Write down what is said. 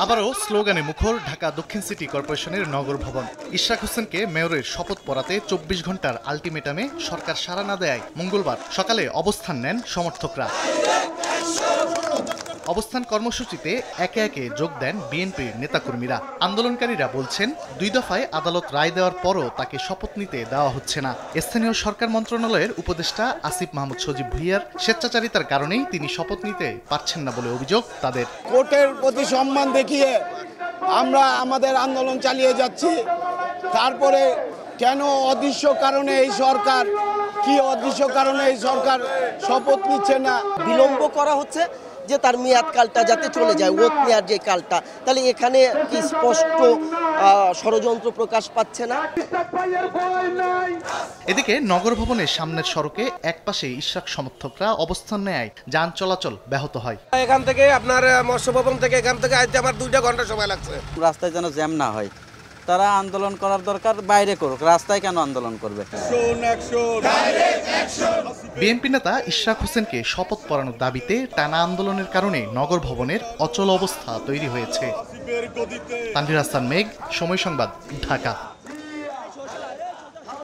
আবারও স্লোগানে মুখর ঢাকা দক্ষিণ সিটি কর্পোরেশনের নগর ভবন। ইশরাক হোসেনকে মেয়রের শপথ পড়াতে ২৪ ঘন্টার আলটিমেটামে সরকার সাড়া না দেয় মঙ্গলবার সকালে অবস্থান নেন সমর্থকরা। অবস্থান কর্মসূচিতে একে একে যোগ দেন বিএনপির নেতাকর্মীরা। আন্দোলনকারীরা বলছেন, ২ দফায় আদালত রায় দেওয়ার পরও তাকে শপথ নিতে দেওয়া হচ্ছে না। স্থানীয় সরকার মন্ত্রণালয়ের উপদেষ্টা আসিফ মাহমুদ সজীব ভুঁইয়ার স্বেচ্ছাচারিতার কারণেই তিনি শপথ নিতে পারছেন না বলে অভিযোগ তাদের। কোর্টের প্রতি সম্মান দেখিয়ে আমরা আমাদের আন্দোলন চালিয়ে যাচ্ছি। তারপরে কেন অদৃশ্য কারণে এই সরকার শপথ নিচ্ছে না? বিলম্ব করা হচ্ছে যে তার মেয়াদ কালটা যাতে চলে যায়, ওত নেওয়ার যে কালটা, তাহলে এখানে কি স্পষ্ট ষড়যন্ত্র প্রকাশ পাচ্ছে না? এদিকে নগর ভবনের সামনের সড়কে একপাশে ইশরাক সমর্থকরা অবস্থান নেয়, যান চলাচল ব্যাহত হয়। এখান থেকে আপনার মৎস্য ভবন থেকে এখান থেকে আইতে আমার 2 ঘন্টা সময় লাগছে। রাস্তায় যেন জ্যাম না হয়, তারা আন্দোলন করার দরকার বাইরে করুক, রাস্তায় কেন আন্দোলন করবে? বিএনপি নেতা ইশরাক হোসেনকে শপথ পড়ানোর দাবিতে টানা আন্দোলনের কারণে নগর ভবনের অচল অবস্থা তৈরি হয়েছে। তানভীর হাসান মেঘ, সময় সংবাদ, ঢাকা।